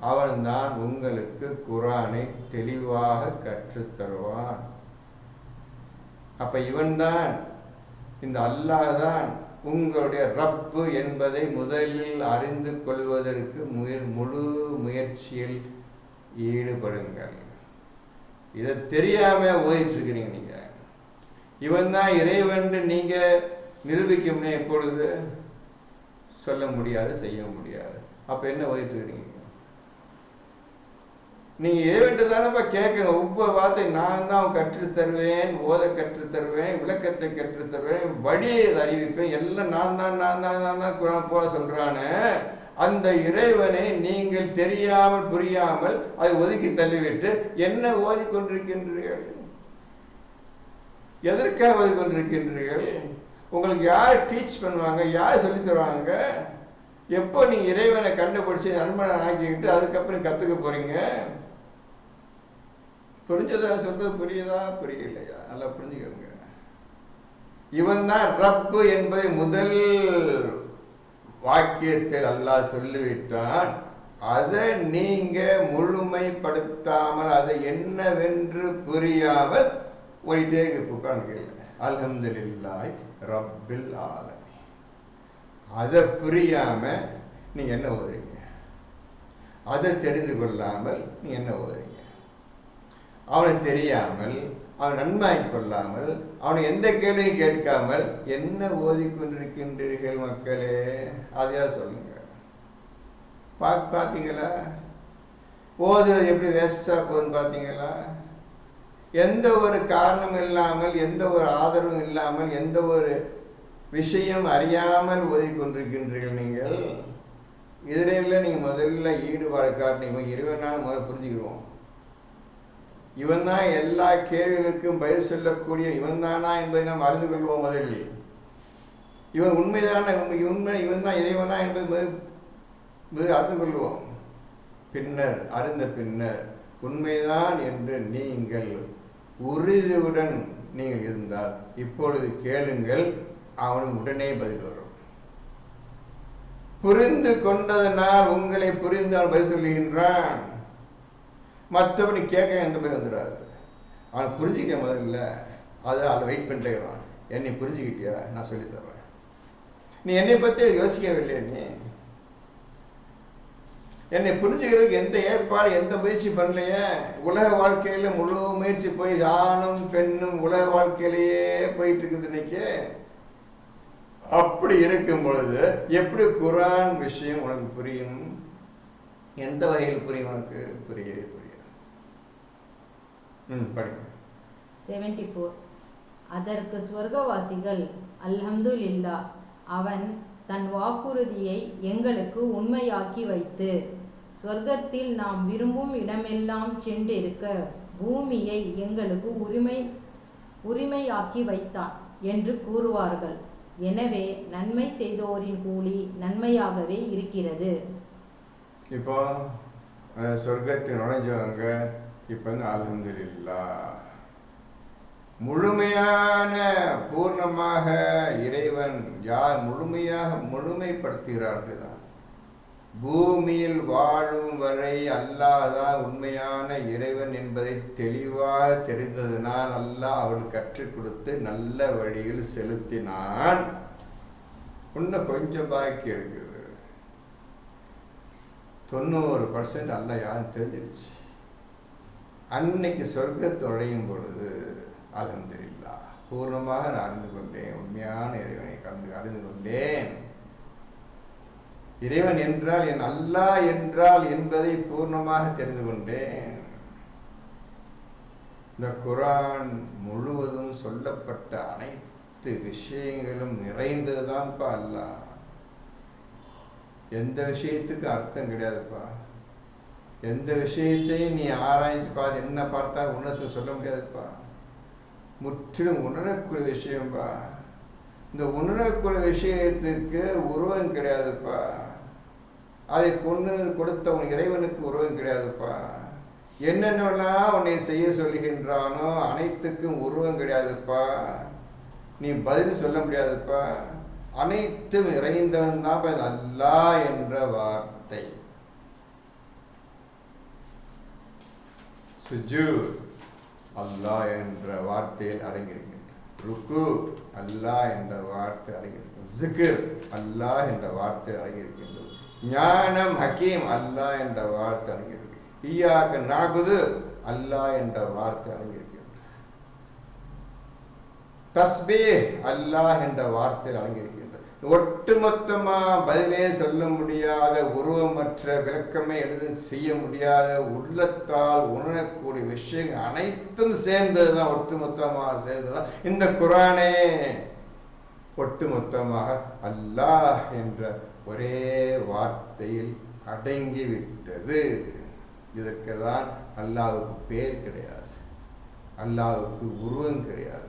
அவன்தான் உங்களுக்கு குர்ஆனை தெளிவாக கற்றுத்தருவான். அப்ப இவன்தான், இந்த அல்லாஹ் தான் உங்களுடைய ரப்பு என்பதை முதலில் அறிந்து கொள்வதற்கு முழு முயற்சியில் ஈடுபடுங்கள். இதை தெரியாம ஓதிட்டு இருக்கிறீங்க. நீங்க இவன் தான் இறைவன் நீங்க நிரூபிக்கும்னே எப்பொழுது சொல்ல முடியாது, செய்ய முடியாது. அப்ப என்ன ஓதிட்டு இருக்கிறீங்க? நீங்க இறைவன்ட்டு தானப்பா கேட்க. ஒவ்வொரு வார்த்தை நான் தான் கற்றுத்தருவேன், ஓத கற்றுத்தருவேன், விளக்கத்தை கற்றுத்தருவேன், வழியை அறிவிப்பேன், எல்லாம் நான் தான் குர்ஆன் போல சொல்றானு. அந்த இறைவனை நீங்கள் தெரியாமல் புரியாமல் அதை ஒதுக்கி தள்ளிவிட்டு என்ன ஓதிக்கொண்டிருக்கின்றீர்கள்? எதற்காக ஓதிக்கொண்டிருக்கின்றீர்கள்? உங்களுக்கு யார் டீச் பண்ணுவாங்க? யார் சொல்லி தருவாங்க? எப்போ நீங்க இறைவனை கண்டுபிடிச்சு நண்பனை ஆக்கிக்கிட்டு அதுக்கப்புறம் கத்துக்க போறீங்க? புரிஞ்சதா? சொல்றது புரியுதா புரியலையா? நல்லா புரிஞ்சுக்கோங்க. இவன் தான் ரப்பு என்பதை முதல் வாக்கியத்தில் அல்லாஹ் சொல்லிவிட்டான். அதை நீங்க முழுமைப்படுத்தாமல், அதை என்னவென்று புரியாமல் ஓடிட்டே உட்கார்ந்து அல்ஹம்துலில்லாஹி ரப்பில் ஆலமீன். அதை புரியாம நீங்க என்ன ஓதுறீங்க? அதை தெரிந்து கொள்ளாமல் நீ என்ன ஓதுறீங்க? அவனை தெரியாமல், அவன் நன்மாய் கொள்ளாமல், அவனை எந்த கேள்வியும் கேட்காமல் என்ன ஓதிக்கொண்டிருக்கின்றீர்கள் மக்களே? அதையா சொல்லுங்க. பார்த்தீங்களா? ஓதுறது எப்படி வேஸ்டா போகுதுன்னு பார்த்தீங்களா? எந்த ஒரு காரணம் இல்லாமல், எந்த ஒரு ஆதரவும் இல்லாமல், எந்த ஒரு விஷயம் அறியாமல் ஓதிக்கொண்டிருக்கின்றீர்கள் நீங்கள். இதில் நீங்கள் முதல்ல ஈடுபாடு காட்டினீங்க. இறைவனால முதல்ல புரிஞ்சுக்கிறோம். இவன் தான் எல்லா கேள்விகளுக்கும் பதில் சொல்லக்கூடிய இவன் தானா என்பதை நாம் அறிந்து கொள்வோம். முதலில் இவன் உண்மைதான உண்மை இவன் தான் இறைவனா என்பது அறிந்து கொள்வோம். பின்னர் அறிந்த பின்னர் உண்மைதான் என்று நீங்கள் உறுதியுடன் நீங்கள் இருந்தால் இப்பொழுது கேளுங்கள், அவனுக்கு உடனே பதில் வரும். புரிந்து கொண்டதனால் உங்களை புரிந்தால் பதில் சொல்லுகின்றான். மற்றபடி கேட்க எந்த பதில் வந்துடாது. அவன் புரிஞ்சுக்கிட்ட முதல்ல அதை வெயிட் பண்ணிட்டே இருக்கிறான். என்னை புரிஞ்சுக்கிட்டியா, நான் சொல்லித்தர்றேன். நீ என்னை பற்றி யோசிக்கவில்லை. நீ என்னை புரிஞ்சுக்கிறதுக்கு எந்த ஏற்பாடு எந்த முயற்சி பண்ணலையே. உலக வாழ்க்கையில் முழு முயற்சி போய் ஆணும் பெண்ணும் உலக வாழ்க்கையிலேயே போயிட்டு இருக்குது இன்னைக்கு. அப்படி இருக்கும் பொழுது எப்படி குர்ஆன் விஷயம் உனக்கு புரியும்? எந்த வகையில் புரியும் உனக்கு? புரியவே புரியாது. படிங்க.
74. அதற்கு சொர்க்கவாசிகள், அல்ஹம்துலில்லாஹ், அவன் தன் வாக்குறுதியை எங்களுக்கு உண்மையாக்கி வைத்து சொர்க்கத்தில் நாம் விரும்பும் இடமெல்லாம் சென்றிருக்க பூமியை எங்களுக்கு உரிமையாக்கி வைத்தான் என்று கூறுவார்கள். எனவே நன்மை செய்தோரின் கூலி நன்மையாகவே இருக்கிறது.
இப்போ சொர்க்கத்தில் நுழைஞ்சவங்க இப்போ அல்ஹம்துலில்லாஹ், முழுமையான பூர்ணமாக இறைவன் யார் முழுமைப்படுத்துகிறார்கள் தான். பூமியில் வாழும் வரை அல்லாஹ் தான் உண்மையான இறைவன் என்பதை தெளிவாக தெரிந்ததனால் அல்லாஹ் அவர்கள் கற்றுக் கொடுத்து நல்ல வழியில் செலுத்தினான். இன்னும் கொஞ்சம் பாக்கி இருக்குது. 90% அல்லாஹ் யாரும் தெரிஞ்சிருச்சு. அன்னைக்கு சொர்க்கத்தை நுழையும் பொழுது அல்ஹம்துலில்லாஹ், பூர்ணமாக நான் அறிந்து கொண்டேன், உண்மையான இறைவனை அறிந்து கொண்டேன். இறைவன் என்றால் என் அல்லாஹ் என்றால் என்பதை பூர்ணமாக தெரிந்து கொண்டேன். இந்த குர்ஆன் முழுவதும் சொல்லப்பட்ட அனைத்து விஷயங்களும் நிறைந்ததுதான்ப்பா அல்லாஹ். எந்த விஷயத்துக்கு அர்த்தம் கிடையாதுப்பா. எந்த விஷயத்தையும் நீ ஆராய்ச்சி பார்த்து என்ன பார்த்தா உணர்த்து சொல்ல முடியாதுப்பா. முற்றிலும் உணரக்கூடிய விஷயம்பா. இந்த உணரக்கூடிய விஷயத்துக்கு உருவம் கிடையாதுப்பா. அதை கொடுத்தவன் இறைவனுக்கு உருவம் கிடையாதுப்பா. என்னென்னலாம் உன்னை செய்ய சொல்லுகின்றானோ அனைத்துக்கும் உருவம் கிடையாதுப்பா. நீ பதில் சொல்ல முடியாதுப்பா. அனைத்தும் இறைந்தவன் தான் அல்லாஹ் என்ற வார்த்தை. சுஜூத் அல்லாஹ் என்ற வார்த்தையில் அடங்கியிருக்கின்றது. ருக்கு அல்லாஹ் என்ற வார்த்தை அடங்கியிருக்கிறது. ஜிக்ர் அல்லாஹ் என்ற வார்த்தை அடங்கியிருக்கின்றது. ஞானம் ஹக்கீம் அல்லாஹ் என்ற வார்த்தை அடங்கியிருக்கிறது. இய்யாக நஅபுது அல்லாஹ் என்ற வார்த்தை அடங்கியிருக்கிறது. தஸ்பீஹ் அல்லாஹ் என்ற வார்த்தையில் அடங்கியிருக்கின்றது. ஒட்டுமொத்தமா பதிலே சொல்ல முடியாத, உருவமற்ற, விளக்கமே எதுவும் செய்ய முடியாத, உள்ளத்தால் உணரக்கூடிய விஷயங்கள் அனைத்தும் சேர்ந்ததுதான், ஒட்டுமொத்தமாக சேர்ந்ததுதான் இந்த குர்ஆனே. ஒட்டுமொத்தமாக அல்லாஹ் என்ற ஒரே வார்த்தையில் அடங்கிவிட்டது. இதற்கு தான் அல்லாஹ்வுக்கு பேர் கிடையாது, அல்லாஹ்வுக்கு உருவம் கிடையாது,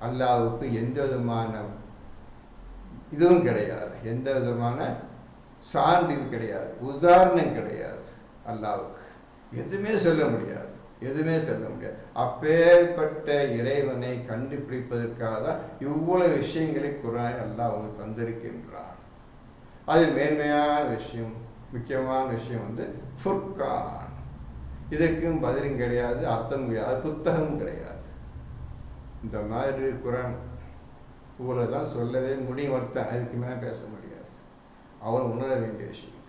அல்லாஹ்வுக்கு எந்த விதமான இதுவும் கிடையாது, எந்த விதமான சான்று கிடையாது, உதாரணம் கிடையாது. அல்லாஹ்வுக்கு எதுவுமே சொல்ல முடியாது, எதுவுமே சொல்ல முடியாது. அப்பேற்பட்ட இறைவனை கண்டுபிடிப்பதற்காக தான் இவ்வளவு விஷயங்களை குர்ஆன் அல்லாஹ் அவங்களுக்கு தந்திருக்கின்றான். அதில் மேன்மையான விஷயம், முக்கியமான விஷயம் ஃபுர்கான். இதற்கும் பதிலும் கிடையாது, அர்த்தம் கிடையாது, புத்தகம் கிடையாது. இந்த மாதிரி குர்ஆன் இவ்வளோதான் சொல்லவே முடியும். ஒருத்தன் அதுக்கு மேலே பேச முடியாது. அவன் உணர வேண்டிய விஷயம்.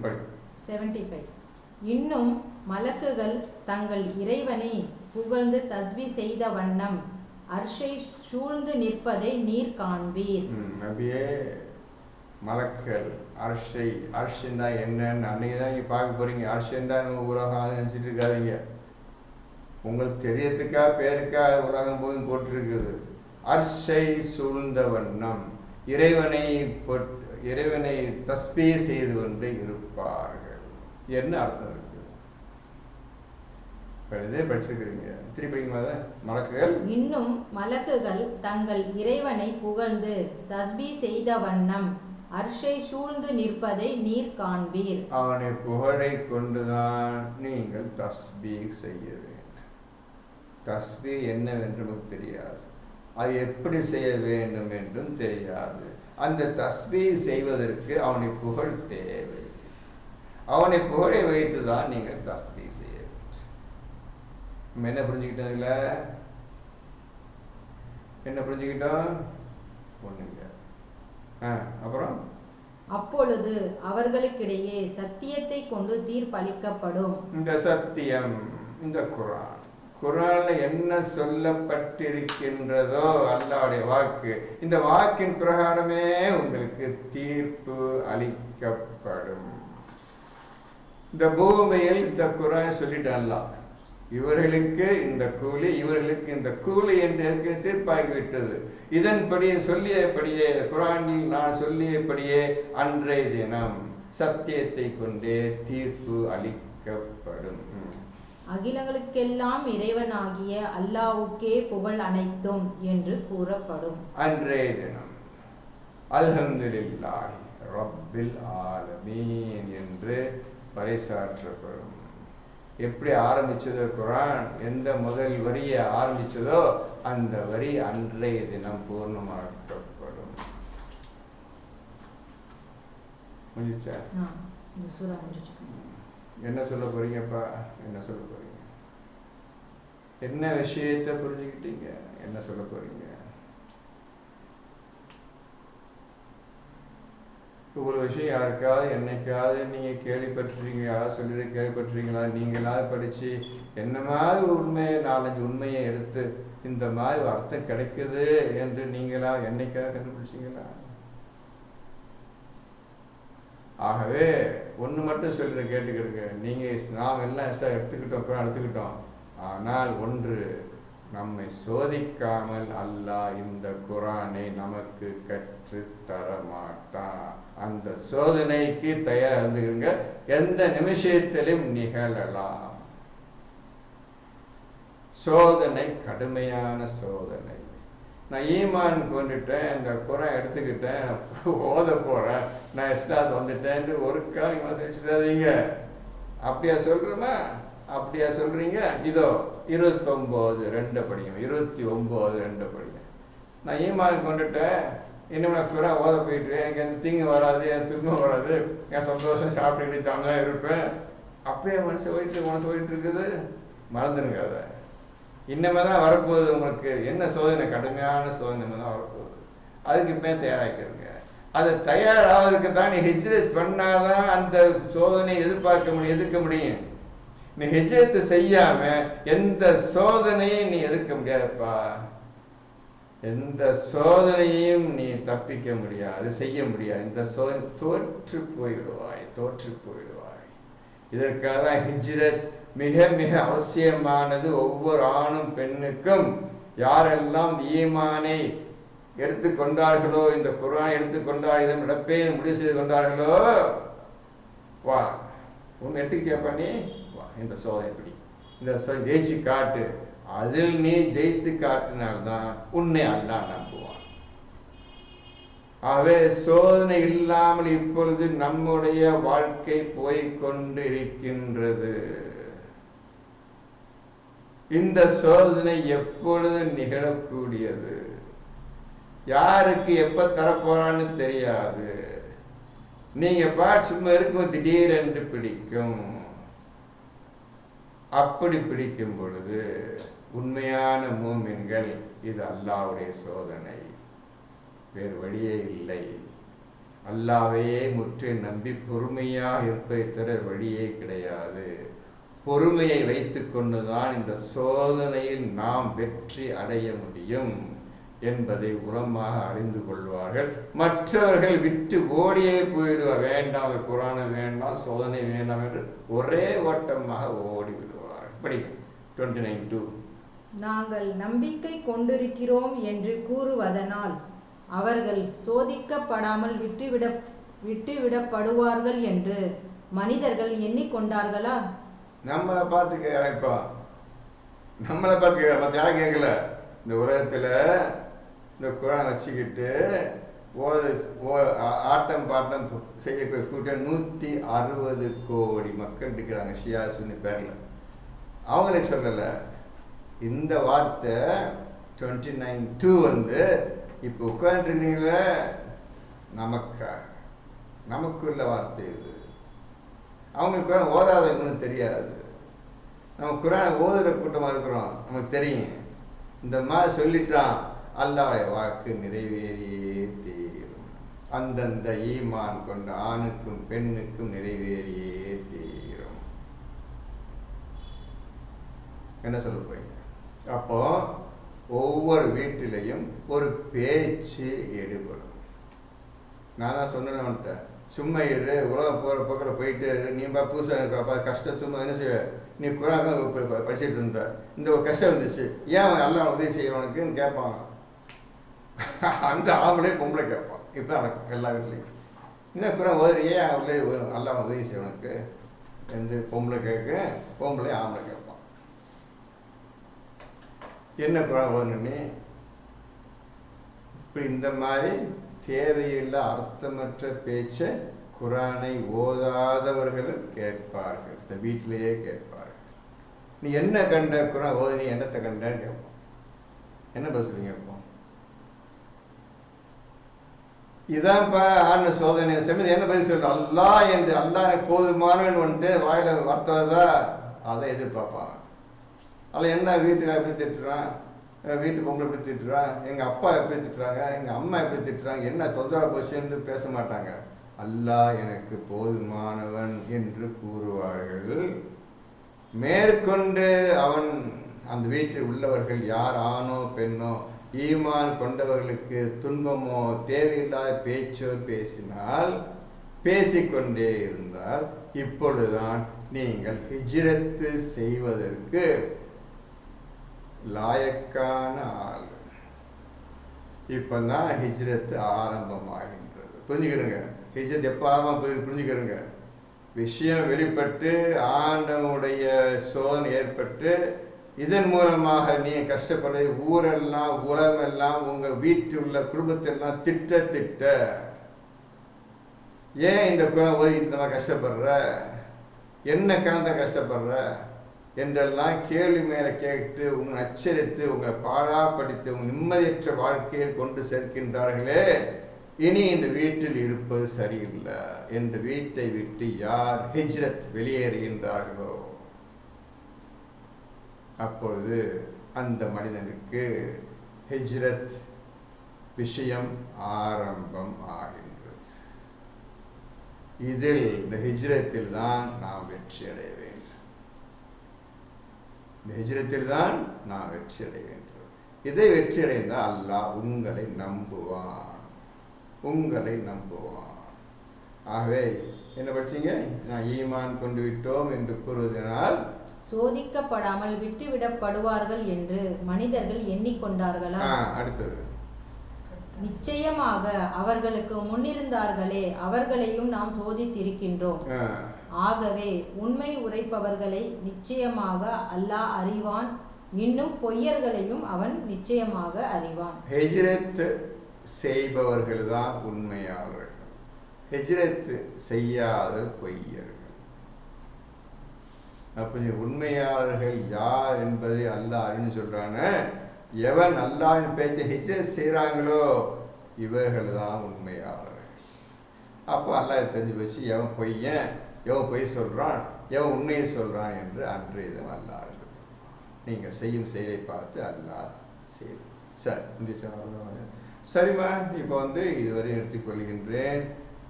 படி.
75. இன்னும் மலக்குகள் தங்கள் இறைவனை புகழ்ந்து தஸ்பீ செய்த வண்ணம் அர்ஷை சூழ்ந்து நிற்பதை நீர் காண்பீர்.
அப்படியே மலக்குகள் அர்ஷின்னா என்னன்னு அன்னைக்கு தான் நீங்கள் பார்க்க போறீங்க. அர்ஷின்னா நம்ம உலகம் நினச்சிட்டு இருக்காதீங்க. உங்களுக்கு தெரியறதுக்கா பேருக்கா உலகம் போய் போட்டிருக்குது. அர்ஷை சூழ்ந்த வண்ணம் இறைவனை தஸ்பீ செய்து கொண்டு இருப்பார்கள். என்ன அர்த்தம் இருக்கு? இதே படிச்சிருக்கிறீங்க, திருப்பிங்க. மலக்குகள்
இன்னும் மலக்குகள் தங்கள் இறைவனை புகழ்ந்து தஸ்பீ செய்த வண்ணம் அர்ஷை சூழ்ந்து நிற்பதை நீர் காண்பீர்.
அவனை புகழை கொண்டுதான் நீங்கள் தஸ்பீ செய்ய வேண்டும். தஸ்பீ என்னவென்று நமக்கு தெரியாது. அது எப்படி செய்ய வேண்டும் என்றும் தெரியாது. அந்த தஸ்பீ செய்வதற்கு அவனை புகழ் தேவை. அவனை புகழை வைத்து தான் நீங்கள் தஸ்பீ செய்ய வேண்டும். நம்ம என்ன புரிஞ்சுக்கிட்டோம்? என்ன புரிஞ்சுக்கிட்டோம்? ஒண்ணுங்க. அப்புறம்
அப்பொழுது அவர்களுக்கிடையே சத்தியத்தை கொண்டு தீர்ப்பளிக்கப்படும்.
இந்த சத்தியம், இந்த குர்ஆன்ல என்ன சொல்லப்பட்டிருக்கின்றதோ அல்லாஹ்வுடைய வாக்கு, இந்த வாக்கின் பிரகாரமே உங்களுக்கு தீர்ப்பு அளிக்கப்படும். இந்த பூமியில் இந்த குர்ஆன் சொல்லிட்டு அல்லாஹ் இவர்களுக்கு இந்த கூலி, இவர்களுக்கு இந்த கூலி என்று தீர்ப்பாகிவிட்டது. இதன்படி சொல்லியபடியே, குர்ஆனில் நான் சொல்லியபடியே அன்றைய தினம் சத்தியத்தை கொண்டே தீர்ப்பு அளிக்கப்படும்.
அகிலங்களுக்கெல்லாம் இறைவனாகிய அல்லாஹ்வுக்கே புகழ் அனைத்தும் என்று கூறப்படும்.
அன்றைய தினம் அல்ஹம்துலில்லாஹி ரப்பில் ஆலமீன் என்று பறைசாற்றப்படும். எப்படி ஆரம்பிச்சதோ குர்ஆன், எந்த முதல் வரியை ஆரம்பிச்சதோ அந்த வரி அன்றைய தினம் பூர்ணமாக்கப்படும். முடிச்சா? என்ன சொல்ல போறீங்கப்பா? என்ன சொல்ல போறீங்க? என்ன விஷயத்தை புரிஞ்சுக்கிட்டீங்க? என்ன சொல்ல போறீங்க? ஒரு விஷயம் யாருக்காவது என்னைக்காவது நீங்கள் கேள்விப்பட்டிருக்கீங்க, யாராவது சொல்லி கேள்விப்பட்டிருக்கீங்களா? நீங்களாவது படித்து என்ன மாதிரி உண்மையை, 4-5 உண்மையை எடுத்து இந்த மாதிரி அர்த்தம் கிடைக்குது என்று நீங்களா என்னைக்காவது கண்டுபிடிச்சிங்களா? ஆகவே ஒன்று மட்டும் சொல்லி கேட்டுக்கிறங்க, நீங்கள் நாம் எல்லாம் எடுத்துக்கிட்டோம். ஆனால் ஒன்று, நம்மை சோதிக்காமல் அல்லாஹ் இந்த குர்ஆனை நமக்கு கற்று தர மாட்டான். அந்த சோதனைக்கு தயாரிங்க, எந்த நிமிஷத்திலும் நிகழலாம். சோதனை கடுமையான சோதனை. நான் ஈமான் கொண்டுட்டேன், இந்த குர்ஆன் எடுத்துக்கிட்டேன், ஓத போகிறேன், நான் இஸ்லாத் வந்துட்டேன் ஒரு காலி மாதம் வச்சுடாதீங்க. அப்படியா சொல்கிறோமா? அப்படியா சொல்கிறீங்க? இதோ 29:2 படிங்க, 29:2 படிங்க. நான் ஈமான் கொண்டுட்டேன், இன்னும் நான் குர்ஆன் ஓத போயிட்டு எனக்கு எந்த தீங்கு வராது, என் துன்பம் வராது, என் சந்தோஷம் சாப்பிட்டுக்கிட்டு தாங்க இருப்பேன். அப்படியே மனசு போயிட்டு இருக்குது. மறந்துடுங்க. அதை இன்னமே தான் வரப்போகுது. உங்களுக்கு என்ன சோதனை? கடுமையான சோதனை தான் வரப்போகுது. அதுக்கு இப்போ தயாராகிக்கிறங்க. அது தயாராகிறதுக்கு தான் நீ ஹிஜ்ரத் பண்ணாதான் அந்த சோதனை எதிர்க்க முடியும். நீ ஹிஜ்ரத் செய்யாம எந்த சோதனையும் நீ எதிர்க்க முடியாதுப்பா. எந்த சோதனையும் நீ தப்பிக்க முடியாது, செய்ய முடியாது. இந்த சோதனை தோற்று போயிடுவாய். இதற்காக தான் ஹிஜ்ரத் மிக மிக அவசியமானது. ஒவ்வொரு ஆணும் பெண்ணுக்கும் யாரெல்லாம் ஈமானை எடுத்துக்கொண்டார்களோ, இந்த குர்ஆனை எடுத்துக்கொண்டார், இதன் நடப்பே முடிவு செய்து கொண்டார்களோ, வா உண்மை எடுத்துக்கிட்டியாப்பா, நீ வா இந்த சோதனை பிடி, இந்த ஜெயிச்சு காட்டு. அதில் நீ ஜெயித்து காட்டினால்தான் உன்னை அல்லாஹ் நம்புவான். ஆகவே சோதனை இல்லாமல் இப்பொழுது நம்முடைய வாழ்க்கை போய்கொண்டு இருக்கின்றது. இந்த சோதனை எப்பொழுது நிகழக்கூடியது, யாருக்கு எப்ப தரப்போறான்னு தெரியாது. நீங்க சும்மா இருக்கும், திடீரென்று பிடிக்கும். அப்படி பிடிக்கும் பொழுது உண்மையான மூமின்கள், இது அல்லாஹ்வுடைய சோதனை, வேறு வழியே இல்லை. அல்லாஹ்வையே முற்று நம்பி பொறுமையாக இருப்பதை தவிர வழியே கிடையாது. பொறுமையை வைத்து கொண்டுதான் இந்த சோதனையில் நாம் வெற்றி அடைய முடியும் என்பதை உரமாக அறிந்து கொள்வார்கள். மற்றவர்கள் விட்டு ஓடியே போயிடுவார். வேண்டாம், குர்ஆன் வேண்டாம், சோதனை வேண்டாம் என்று ஒரே ஓட்டமாக ஓடி விடுவார்கள். படி 29:2.
நாங்கள் நம்பிக்கை கொண்டிருக்கிறோம் என்று கூறுவதனால் அவர்கள் சோதிக்கப்படாமல் விட்டுவிடப்படுவார்கள் என்று மனிதர்கள் எண்ணிக்கொண்டார்களா?
நம்மளை பார்த்து கேட்கப்பா, நம்மளை பார்த்து யாரும் கேட்கல. இந்த உலகத்தில் இந்த குர்ஆன் வச்சுக்கிட்டு ஆட்டம் பாட்டம் செய்யக்கூடிய கூட்டம் 160 கோடி மக்கள் இருக்கிறாங்க, ஷியா சுன்னி பேரில். அவங்களுக்கு சொல்லலை. இந்த வார்த்தை 29:2 வந்து இப்போ உட்காந்துருக்கிறீங்களே நமக்காக, நமக்குள்ள வார்த்தை இது. அவங்க குரான் ஓதாதவங்களும் தெரியாது. நம்ம குரானை ஓதுகிற கூட்டமாக இருக்கிறோம், நமக்கு தெரியும். இந்த மாதிரி சொல்லிட்டான், அல்லாஹ்வுடைய வாக்கு நிறைவேறியே தீரும். அந்தந்த ஈமான் கொண்ட ஆணுக்கும் பெண்ணுக்கும் நிறைவேறியே தீரும். என்ன சொல்ல போறீங்க? அப்போ ஒவ்வொரு வீட்டிலையும் ஒரு பேச்சு எடுபடும். நான் தான் சொன்னேன்ட்ட, சும்மா இரு, உலக போகிற பக்கத்தில் போயிட்டு நீ புதுசாக இருக்கிறப்ப கஷ்டத்தும் என்ன செய்ய, நீ குரான் படிச்சுட்டு இருந்த, இந்த ஒரு கஷ்டம் வந்துச்சு, ஏன் அவன் எல்லாம் உதவி செய்யறவனுக்குன்னு கேட்பாங்க. அந்த ஆம்பளை பொம்பளை கேட்பான். இப்போ நடக்கும் எல்லா வீட்லையும். இன்னும் குரான் ஓதுறியே அவங்களே எல்லாம் உதவி செய்யறவனுக்கு எந்த பொம்பளை கேட்க, பொம்பளை ஆம்பளை கேட்பான். என்ன குரான் ஓதுனே? இப்படி இந்த மாதிரி தேவையில்லை அர்த்தமற்ற பேச்சை குரானை ஓதாதவர்களும் கேட்பார்கள். இந்த வீட்டிலேயே கேட்பார்கள். நீ என்ன கண்ட குரான் ஓது, நீ என்னத்தை கண்டன்னு கேட்போம். என்ன பேசுறீங்க? கேட்போம். இதான்ப்பா ஆன சோதனை சமயத்து என்ன பதில் சொல்ற? அல்லாஹ் என்று, அல்லாஹ் எனக்கு போதுமானவன் வந்துட்டு வாயில வார்த்தைதா அதை எதிர்பார்ப்பான். அதில் என்ன வீட்டுக்கு எப்படி திட்டுறான், வீட்டு பொம்பளை எப்படி திட்டுறான், எங்கள் அப்பா எப்படி திட்டுறாங்க, எங்கள் அம்மா எப்படி திட்டுறாங்க, என்ன தொந்தரவு போச்சுன்னு பேச மாட்டாங்க. அல்லாஹ் எனக்கு போதுமானவன் என்று கூறுவார்கள். மேற்கொண்டு அவன் அந்த வீட்டில் உள்ளவர்கள் யார் ஆணோ பெண்ணோ ஈமான் கொண்டவர்களுக்கு துன்பமோ தேவையில்லாத பேச்சோ பேசினால், பேசிக்கொண்டே இருந்தால், இப்பொழுதுதான் நீங்கள் ஹிஜ்ரத்து செய்வதற்கு லாயக்கான ஆள். இப்போதான் ஹிஜ்ரத்து ஆரம்பமாகின்றது. புரிஞ்சுக்கிறங்க, ஹிஜ்ரத் எப்போ ஆரம்பம் புரிஞ்சுக்கிறங்க. விஷயம் வெளிப்பட்டு ஆண்டவனுடைய சோதனை ஏற்பட்டு இதன் மூலமாக நீ கஷ்டப்படுற ஊரெல்லாம் உலகமெல்லாம் உங்கள் வீட்டில் உள்ள குடும்பத்தெல்லாம் திட்ட ஏன் இந்த குலம் ஓதிட்டு நம்ம கஷ்டப்படுற, என்ன காரணத்தை கஷ்டப்படுற என்றெல்லாம் கேள்வி மேலே கேட்டு உங்களை அச்சரித்து உங்களை பாழாப்படுத்தி உங்கள் நிம்மதியற்ற வாழ்க்கையில் கொண்டு சேர்க்கின்றார்களே, இனி இந்த வீட்டில் இருப்பது சரியில்லை என்று வீட்டை விட்டு யார் ஹிஜ்ரத் வெளியேறுகின்றார்களோ அப்பொழுது அந்த மனிதனுக்கு ஹிஜ்ரத் விஷயம் ஆரம்பம் ஆகின்றது. இதில் இந்த ஹிஜ்ரத்தில் தான் நாம் வெற்றி அடைய வேண்டும். இந்த ஹிஜ்ரத்தில் தான் நாம் வெற்றி அடைய வேண்டும். இதை வெற்றி அடைந்தால் அல்லாஹ் உங்களை நம்புவான், உங்களை நம்புவான். ஆகவே என்ன படிச்சீங்க? நான் ஈமான் கொண்டு விட்டோம் என்று கூறுவதனால்
சோதிக்கப்படாமல் விட்டுவிடப்படுவார்கள் என்று மனிதர்கள் எண்ணிக்கொண்டார்களா?
அடுத்தது,
நிச்சயமாக அவர்களுக்கு முன்னிருந்தார்களே அவர்களையும் நாம் சோதித்திருக்கின்றோம். ஆகவே உண்மை உரைப்பவர்களை நிச்சயமாக அல்லாஹ் அறிவான், இன்னும் பொய்யர்களையும் அவன் நிச்சயமாக அறிவான்.
ஹிஜ்ரத் செய்பவர்கள் தான் உண்மையாளர்கள், ஹிஜ்ரத் செய்யாத பொய்யர்கள். அப்படி உண்மையாளர்கள் யார் என்பதை அல்லாஹ் அறின்னு சொல்றான. எவன் அல்லாஹ்வின் பேச்சை ஹிஜ்ரத் செய்கிறாங்களோ இவர்கள் தான் உண்மையாளர்கள். அப்போ அல்லாஹ் தெரிஞ்சு போச்சு எவன் பொய்யன், எவன் பொய் சொல்கிறான், எவன் உண்மையை சொல்கிறான் என்று அன்றைய தினம் அல்லாஹ் அறிந்து. நீங்கள் செய்யும் செயலை பார்த்து அல்லாஹ் செய்யும். சரிம்மா, இப்போ இதுவரை நிறுத்திக் கொள்கின்றேன்.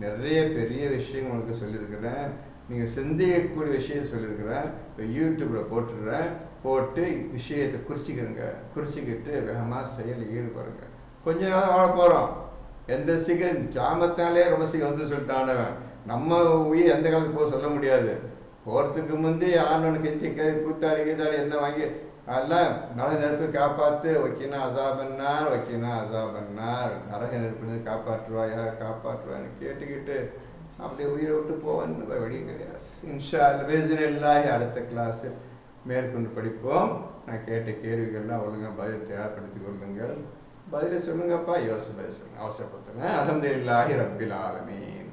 நிறைய பெரிய விஷயங்கள் உங்களுக்கு சொல்லியிருக்கிறேன், நீங்கள் சிந்திக்கக்கூடிய விஷயம் சொல்லியிருக்கிறேன். இப்போ யூடியூப்பில் போட்டுடுறேன், போட்டு விஷயத்தை குறிச்சிக்கிறங்க, குறிச்சிக்கிட்டு வேகமாக செயலில் ஈடுபடுங்க. கொஞ்சம் நேரம் வாழ போகிறோம். எந்த சீக்கிரம் கியாமத்தாலே ரொம்ப சீக்கிரம் வந்து சொல்லிட்டானவன். நம்ம உயிர் எந்த காலத்துக்கு போக சொல்ல முடியாது. போகிறதுக்கு முந்தைய ஆண்டவனுக்கு கெஞ்சி கூத்தாடி கீத்தாடி என்ன வாங்கி அதெல்லாம் நரக நெருப்பு காப்பாற்று, வைக்கினா அசாபன்னார், வைக்கினா அசாபன்னார், நரக நெருப்புலேருந்து காப்பாற்றுவாயா காப்பாற்றுவான்னு கேட்டுக்கிட்டு அப்படியே உயிரை விட்டு போவேன்னு வழி கிடையாது. இன்ஷா அல்லாஹ் அடுத்த கிளாஸு மேற்கொண்டு படிப்போம். நான் கேட்ட கேள்விகள்லாம் ஒழுங்காக பதில் தயார்படுத்திக் கொள்ளுங்கள். பதிலை சொல்லுங்கப்பா, யோசிச்சு பதில் சொல்லுங்கள், அவசரப்படுத்துங்க. அல்ஹம்துலில்லாஹி ரப்பில் ஆலமீன்.